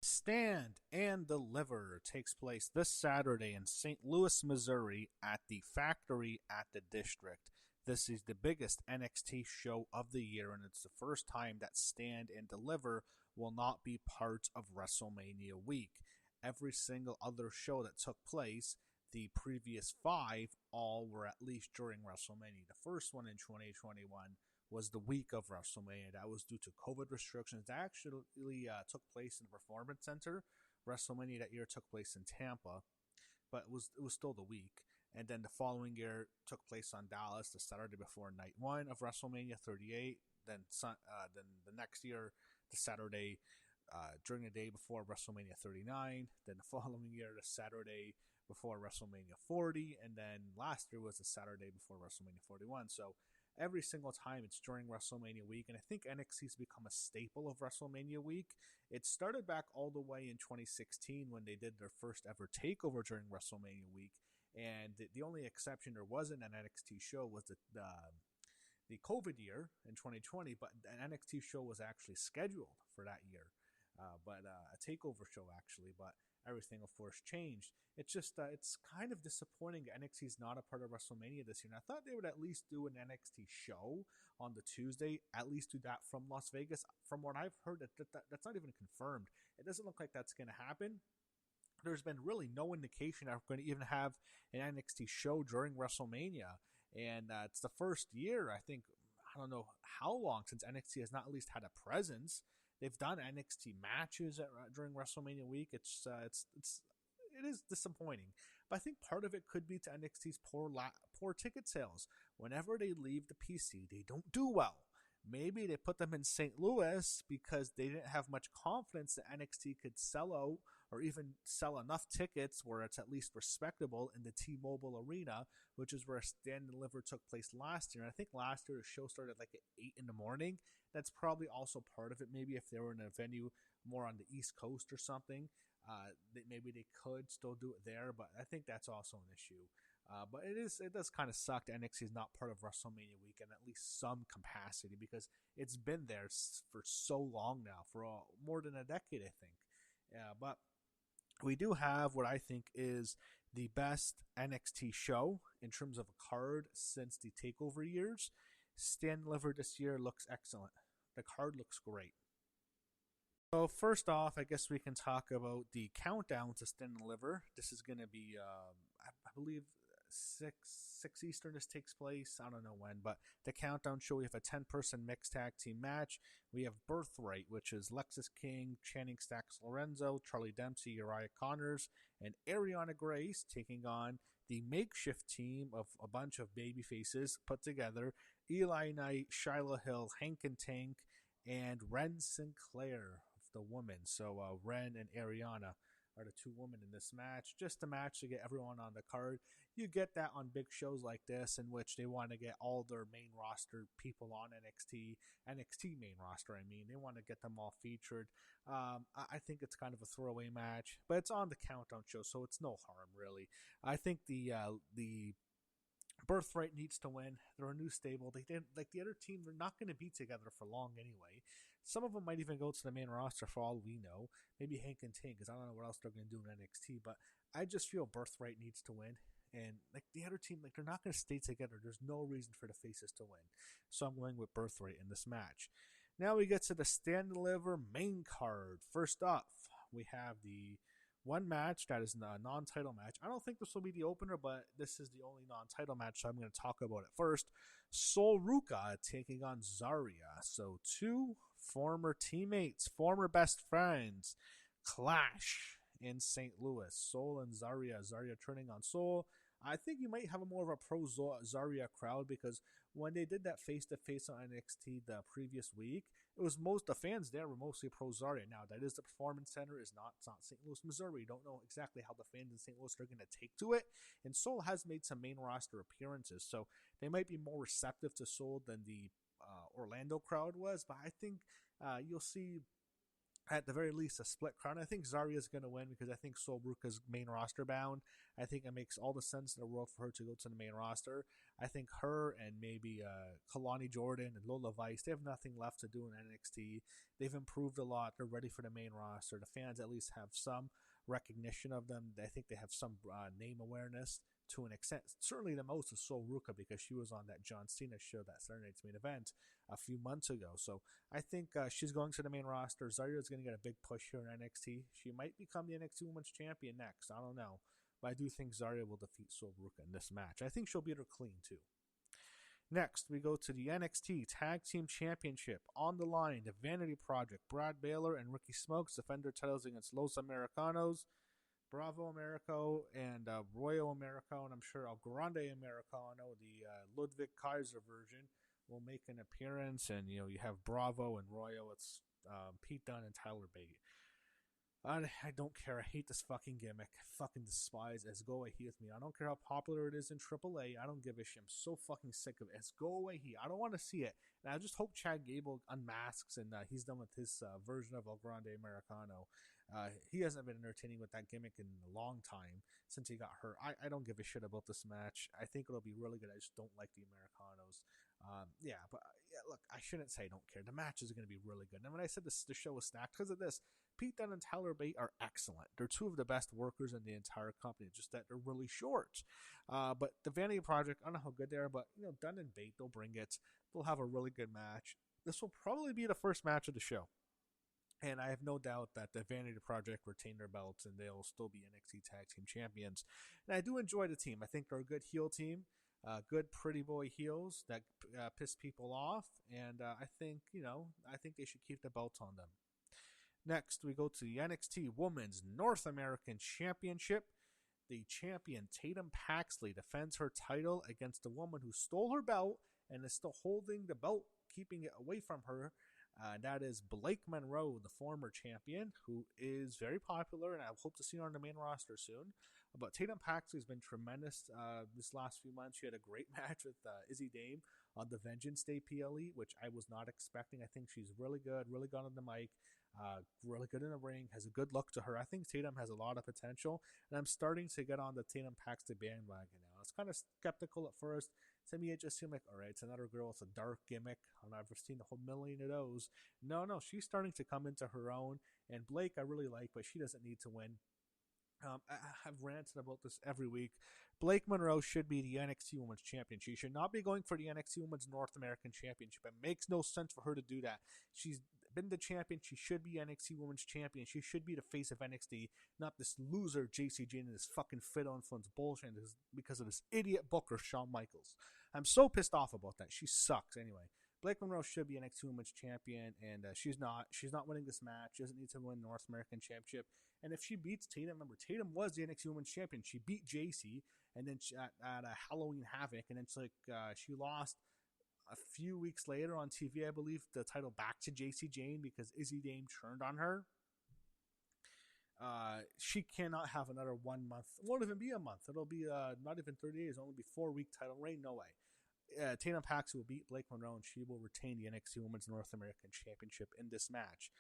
Stand and Deliver takes place this Saturday in St. Louis, Missouri at the Factory at the District. This is the biggest NXT show of the year, and it's the first time that Stand and Deliver will not be part of WrestleMania week. Every single other show that took place, the previous five, all were at least during WrestleMania. The first one in 2021 was the week of WrestleMania. That was due to COVID restrictions. That actually took place in the Performance Center. WrestleMania that year took place in Tampa, but it was still the week. And then the following year took place on Dallas, the Saturday before Night 1 of WrestleMania 38. Then the next year, the Saturday during the day before WrestleMania 39. Then the following year, the Saturday before WrestleMania 40. And then last year was the Saturday before WrestleMania 41. So every single time it's during WrestleMania week, and I think NXT's become a staple of WrestleMania week. It started back all the way in 2016 when they did their first ever takeover during WrestleMania week, and the only exception there wasn't an NXT show was the COVID year in 2020, but an NXT show was actually scheduled for that year, but a takeover show actually, but everything of course changed. It's just it's kind of disappointing NXT is not a part of WrestleMania this year. And I thought they would at least do an NXT show on the Tuesday, at least do that from Las Vegas. From what I've heard, that's not even confirmed. It doesn't look like that's going to happen. There's been really no indication that we're going to even have an NXT show during WrestleMania. And it's the first year, I think, I don't know how long since NXT has not at least had a presence. They've done NXT matches during WrestleMania week. It is disappointing, but I think part of it could be to NXT's poor ticket sales. Whenever they leave the PC, they don't do well. Maybe they put them in St. Louis because they didn't have much confidence that NXT could sell out or even sell enough tickets where it's at least respectable in the T-Mobile Arena, which is where Stand and Deliver took place last year. And I think last year the show started like at 8 in the morning. That's probably also part of it. Maybe if they were in a venue more on the East Coast or something, maybe they could still do it there, but I think that's also an issue. But it does kind of suck that NXT is not part of WrestleMania week in at least some capacity because it's been there for so long now, for more than a decade, I think. But we do have what I think is the best NXT show in terms of a card since the TakeOver years. Stand Deliver this year looks excellent. The card looks great. So first off, I guess we can talk about the countdown to Stand and Deliver. This is going to be, I believe, 6 Eastern this takes place. I don't know when, but the countdown show, we have a 10-person mixed tag team match. We have Birtright, which is Lexis King, Channing Stacks Lorenzo, Charlie Dempsey, Uriah Connors, and Arianna Grace taking on the makeshift team of a bunch of baby faces put together. Eli Knight, Shiloh Hill, Hank and Tank, and Wren Sinclair, the woman. So Wren and Arianna are the two women in this match. Just a match to get everyone on the card. You get that on big shows like this in which they want to get all their main roster people on NXT main roster, I mean. They want to get them all featured. I think it's kind of a throwaway match, but it's on the countdown show, so it's no harm, really. I think the Birthright needs to win. They're a new stable. They didn't like the other team. They're not going to be together for long anyway. Some of them might even go to the main roster for all we know. Maybe Hank and Tank, because I don't know what else they're going to do in NXT. But I just feel Birthright needs to win. And like the other team, like they're not going to stay together. There's no reason for the faces to win. So I'm going with Birthright in this match. Now we get to the Stand and Deliver main card. First off, we have the one match that is a non-title match. I don't think this will be the opener, but this is the only non-title match, so I'm going to talk about it first. Sol Ruca taking on Zaria. So two former teammates, former best friends, clash in St. Louis. Sol and Zaria. Zaria turning on Sol. I think you might have a more of a pro Zaria crowd because when they did that face-to-face on NXT the previous week, it was the fans there were mostly pro Zaria. Now, that is the Performance Center. It's not St. Louis, Missouri. You don't know exactly how the fans in St. Louis are going to take to it. And Sol has made some main roster appearances, so they might be more receptive to Sol than the Orlando crowd was. But I think you'll see at the very least, a split crown. I think Zaria is going to win because I think Sol Ruca's main roster bound. I think it makes all the sense in the world for her to go to the main roster. I think her and maybe Kalani Jordan and Lola Vice, they have nothing left to do in NXT. They've improved a lot. They're ready for the main roster. The fans at least have some recognition of them. I think they have some name awareness to an extent. Certainly the most is Sol Ruca because she was on that John Cena show, that Saturday Night's Main Event, a few months ago. So I think she's going to the main roster. Zaria is going to get a big push here in NXT. She might become the NXT Women's Champion next. I don't know. But I do think Zaria will defeat Sol Ruca in this match. I think she'll beat her clean too. Next, we go to the NXT Tag Team Championship. On the line, the Vanity Project, Brad Baylor and Ricky Smokes defend their titles against Los Americanos, Bravo Americo, and Rayo Americo, and I'm sure El Grande Americano, the Ludwig Kaiser version, will make an appearance. And you have Bravo and Rayo. It's Pete Dunne and Tyler Bate. I don't care. I hate this fucking gimmick. I fucking despise As Go Away He with me. I don't care how popular it is in AAA. I don't give a shit. I'm so fucking sick of it. As Go Away He. I don't want to see it. And I just hope Chad Gable unmasks and he's done with his version of El Grande Americano. He hasn't been entertaining with that gimmick in a long time since he got hurt. I don't give a shit about this match. I think it'll be really good. I just don't like the Americanos. Look, I shouldn't say I don't care. The match is going to be really good. And when I said the show was stacked, because of this, Pete Dunne and Tyler Bate are excellent. They're two of the best workers in the entire company. It's just that they're really short. But the Vanity Project, I don't know how good they are, but Dunne and Bate, they'll bring it. They'll have a really good match. This will probably be the first match of the show. And I have no doubt that the Vanity Project retain their belts and they'll still be NXT Tag Team Champions. And I do enjoy the team. I think they're a good heel team. Good pretty boy heels that piss people off. And I think they should keep the belts on them. Next, we go to the NXT Women's North American Championship. The champion, Tatum Paxley, defends her title against the woman who stole her belt and is still holding the belt, keeping it away from her. That is Blake Monroe, the former champion, who is very popular, and I hope to see her on the main roster soon. But Tatum Paxley has been tremendous this last few months. She had a great match with Izzy Dame on the Vengeance Day PLE, which I was not expecting. I think she's really good, really good on the mic, really good in the ring, has a good look to her. I think Tatum has a lot of potential, and I'm starting to get on the Tatum Paxley bandwagon now. I was kind of skeptical at first. To me, it just seemed like, all right, it's another girl with a dark gimmick. I've never seen a whole million of those. No, she's starting to come into her own. And Blake, I really like, but she doesn't need to win. I've ranted about this every week. Blake Monroe should be the NXT Women's Champion. She should not be going for the NXT Women's North American Championship. It makes no sense for her to do that. She's been the champion. She should be NXT Women's Champion. She should be the face of NXT, not this loser Jacy Jayne and this fucking fit influence bullshit because of this idiot booker Shawn Michaels. I'm so pissed off about that. She sucks. Anyway, Blake Monroe should be NXT Women's Champion, and she's not. She's not winning this match. She doesn't need to win the North American Championship. And if she beats Tatum, remember, Tatum was the NXT Women's Champion. She beat Jacy, and then at a Halloween Havoc, and it's like she lost a few weeks later on TV, I believe, the title back to Jacy Jayne because Izzy Dame turned on her. She cannot have another 1 month. It won't even be a month. It'll be not even 30 days. It'll only be 4-week title reign. No way. Tatum Paxley will beat Blake Monroe, and she will retain the NXT Women's North American Championship in this match.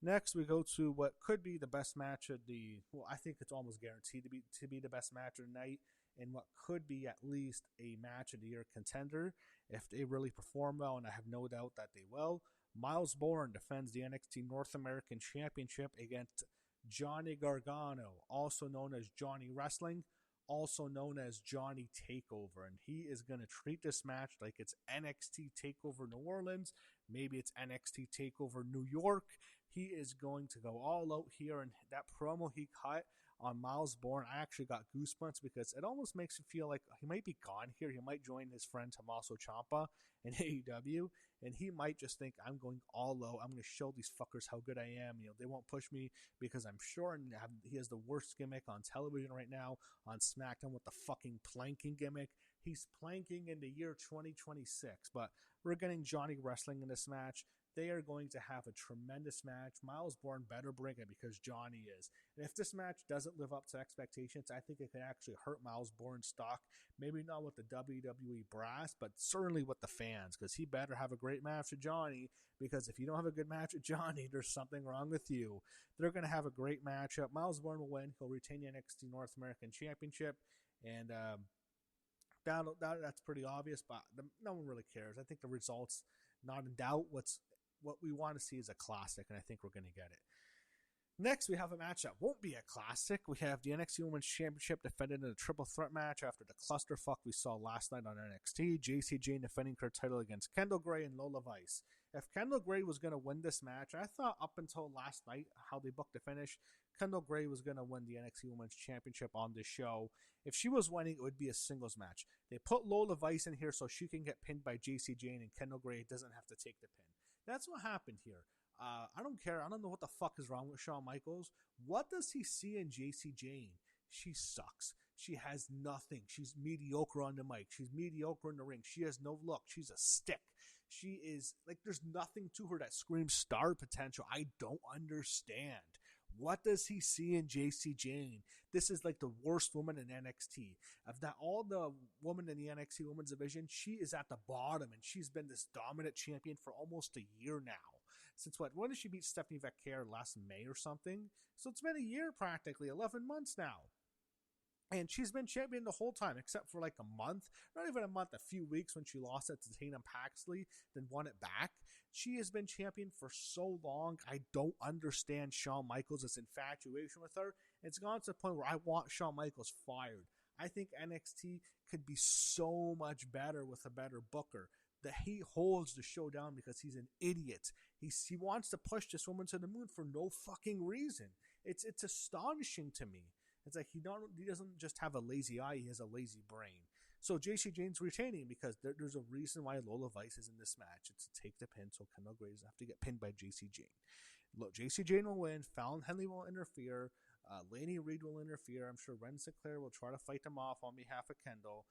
Next, we go to what could be the best match of the. Well, I think it's almost guaranteed to be the best match of the night, and what could be at least a match of the year contender if they really perform well, and I have no doubt that they will. Myles Borne defends the NXT North American Championship against Johnny Gargano, also known as Johnny Wrestling, also known as Johnny Takeover, and he is going to treat this match like it's NXT Takeover New Orleans, maybe it's NXT Takeover New York. He is going to go all out here, and that promo he cut on Myles Borne, I actually got goosebumps because it almost makes you feel like he might be gone here. He might join his friend Tommaso Ciampa in AEW, and he might just think, I'm going all out. I'm going to show these fuckers how good I am. They won't push me because I'm sure he has the worst gimmick on television right now on SmackDown with the fucking planking gimmick. He's planking in the year 2026, but we're getting Johnny Wrestling in this match. They are going to have a tremendous match. Myles Borne better bring it because Johnny is. And if this match doesn't live up to expectations, I think it could actually hurt Myles Borne's stock. Maybe not with the WWE brass, but certainly with the fans, because he better have a great match with Johnny, because if you don't have a good match with Johnny, there's something wrong with you. They're going to have a great matchup. Myles Borne will win. He'll retain the NXT North American Championship, and that's pretty obvious, but no one really cares. I think the results, not in doubt. What we want to see is a classic, and I think we're going to get it. Next, we have a match that won't be a classic. We have the NXT Women's Championship defended in a triple threat match after the clusterfuck we saw last night on NXT. Jacy Jayne defending her title against Kendal and Lola. If Kendal was going to win this match, I thought up until last night, how they booked the finish, Kendal was going to win the NXT Women's Championship on this show. If she was winning, it would be a singles match. They put Lola in here so she can get pinned by Jacy Jayne, and Kendal doesn't have to take the pin. That's what happened here. I don't care. I don't know what the fuck is wrong with Shawn Michaels. What does he see in Jacy Jayne? She sucks. She has nothing. She's mediocre on the mic. She's mediocre in the ring. She has no look. She's a stick. She is, like, there's nothing to her that screams star potential. I don't understand. What does he see in Jacy Jayne? This is like the worst woman in NXT. Of that, all the women in the NXT Women's Division, she is at the bottom, and she's been this dominant champion for almost a year now. Since when did she beat Stephanie Vaquer? Last May or something? So it's been a year practically, 11 months now. And she's been champion the whole time, except for like a month, not even a month, a few weeks when she lost it to Tatum Paxley, then won it back. She has been champion for so long. I don't understand Shawn Michaels' infatuation with her. It's gone to the point where I want Shawn Michaels fired. I think NXT could be so much better with a better booker. That he holds the show down because he's an idiot. He wants to push this woman to the moon for no fucking reason. It's astonishing to me. It's like he doesn't just have a lazy eye, he has a lazy brain. So Jacy Jayne's retaining because there's a reason why Lola is in this match. It's to take the pin so Kendal doesn't have to get pinned by Jacy Jayne. Look, Jacy Jayne will win. Fallon Henley will interfere. Laney Reed will interfere. I'm sure Wren Sinclair will try to fight them off on behalf of Kendal.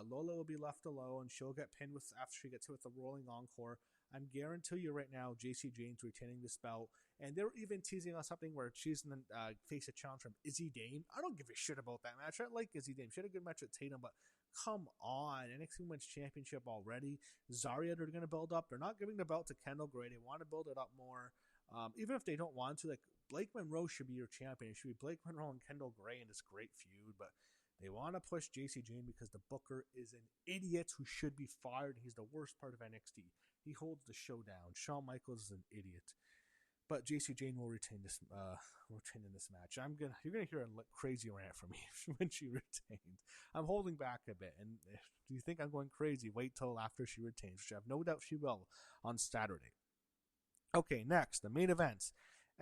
Lola will be left alone. She'll get pinned after she gets hit with the rolling encore. I'm guarantee you right now, Jacy Jayne's retaining this belt. And they're even teasing on something where she's going to face a challenge from Izzy Dame. I don't give a shit about that match. I like Izzy Dame. She had a good match with Tatum, but come on. NXT Women's Championship already. Zaria, they're going to build up. They're not giving the belt to Kendal Gray. They want to build it up more. Even if they don't want to, like, Blake Monroe should be your champion. It should be Blake Monroe and Kendal Gray in this great feud, but they want to push Jacy Jayne because the booker is an idiot who should be fired. He's the worst part of NXT. He holds the show down. Shawn Michaels is an idiot. But Jacy Jayne will retain this match. You're gonna hear a crazy rant from me when she retains. I'm holding back a bit, and if you think I'm going crazy, wait till after she retains, which I have no doubt she will on Saturday. Okay, next, the main event.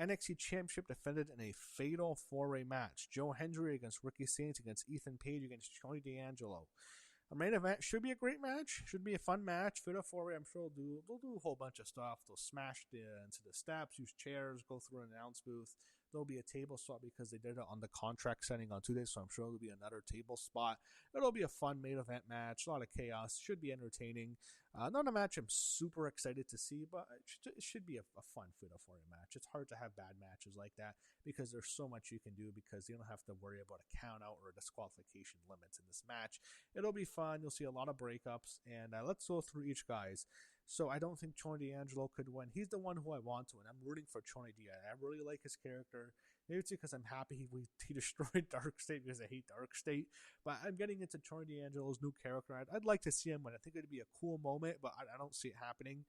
NXT Championship defended in a fatal four-way match. Hendry against Ricky Saints against Ethan Page against Tony D'Angelo. A main event should be a great match. Should be a fun match. Fatal four-way, I'm sure they'll do a whole bunch of stuff. They'll smash into the steps, use chairs, go through an announce booth. There'll be a table spot because they did it on the contract setting on Tuesday, so I'm sure there'll be another table spot. It'll be a fun main event match. A lot of chaos. Should be entertaining. Not a match I'm super excited to see, but it should be a fun Fatal 4-way match. It's hard to have bad matches like that because there's so much you can do because you don't have to worry about a count out or a disqualification limits in this match. It'll be fun. You'll see a lot of breakups, and let's go through each guys. So I don't think Tony D'Angelo could win. He's the one who I want to win. I'm rooting for Tony D'Angelo. I really like his character. Maybe it's because I'm happy he destroyed Dark State because I hate Dark State. But I'm getting into Tony D'Angelo's new character. I'd like to see him win. I think it'd be a cool moment, but I don't see it happening.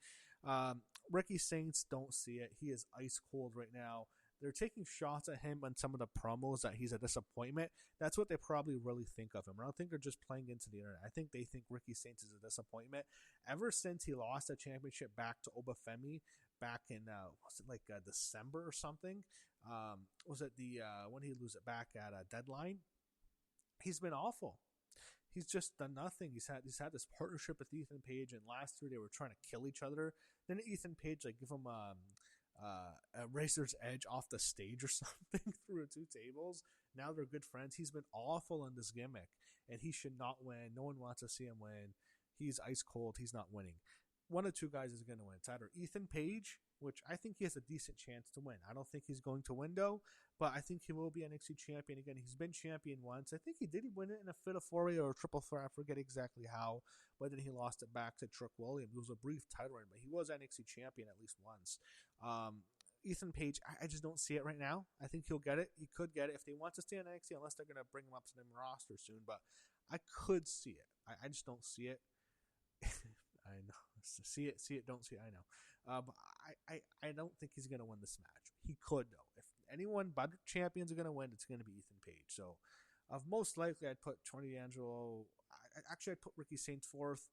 Ricky Saints, don't see it. He is ice cold right now. They're taking shots at him on some of the promos that he's a disappointment. That's what they probably really think of him. I don't think they're just playing into the internet. I think they think Ricky Saints is a disappointment. Ever since he lost the championship back to Obafemi back in, was it like December or something? Was it when he lose it back at a Deadline? He's been awful. He's just done nothing. He's had this partnership with Ethan Page, and last year they were trying to kill each other. Then Ethan Page give him a Razor's Edge off the stage or something through 2 tables. Now they're good friends. He's been awful in this gimmick, and he should not win. No one wants to see him win. He's ice cold. He's not winning. one of two guys is going to win. It's either Ethan Page, which I think he has a decent chance to win. I don't think he's going to win, though, but I think he will be NXT champion again. He's been champion once. I think he did win it in a Fatal 4-Way or a Triple Threat. I forget exactly how, but then he lost it back to Trick Williams. It was a brief title reign, but he was NXT champion at least once. Ethan Page, I just don't see it right now. I think he'll get it. He could get it if they want to stay on NXT, unless they're going to bring him up to the roster soon, but I could see it. I just don't see it. I know. See it, don't see it, I know. But I don't think he's going to win this match. He could, though. If anyone but champions are going to win, it's going to be Ethan Page. So, most likely, I'd put Tony D'Angelo. I'd put Ricky Saints fourth,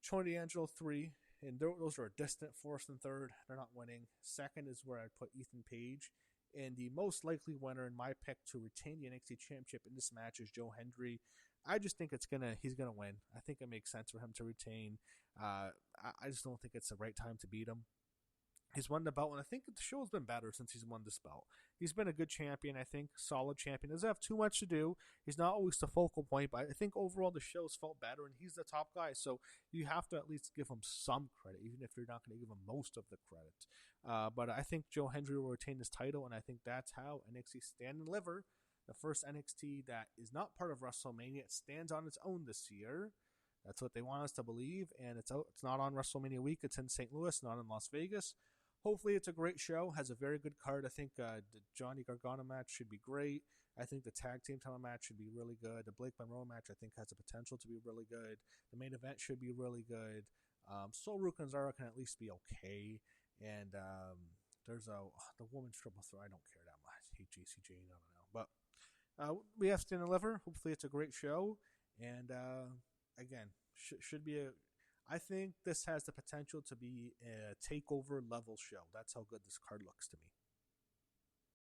Tony D'Angelo 3, and those are a distant fourth and third. They're not winning. Second is where I'd put Ethan Page. And the most likely winner in my pick to retain the NXT Championship in this match is Joe Hendry. I just think he's gonna win. I think it makes sense for him to retain. I just don't think it's the right time to beat him. He's won the belt, and I think the show has been better since he's won this belt. He's been a good champion, I think, solid champion. Doesn't have too much to do. He's not always the focal point, but I think overall the show's felt better, and he's the top guy, so you have to at least give him some credit, even if you're not going to give him most of the credit. But I think Joe Hendry will retain his title, and I think that's how NXT Stand and Deliver, the first NXT that is not part of WrestleMania, it stands on its own this year. That's what they want us to believe, and it's not on WrestleMania week. It's in St. Louis, not in Las Vegas. Hopefully it's a great show, has a very good card. I think the Johnny Gargano match should be great. I think the tag team title match should be really good. The Blake Monroe match, I think, has the potential to be really good. The main event should be really good. Sol Ruca and Zaria can at least be okay. And there's the women's triple threat. I don't care that much. I hate Jacy Jayne. I don't know. But we have Stand and Deliver. Hopefully it's a great show. And again, should be I think this has the potential to be a takeover level show. That's how good this card looks to me.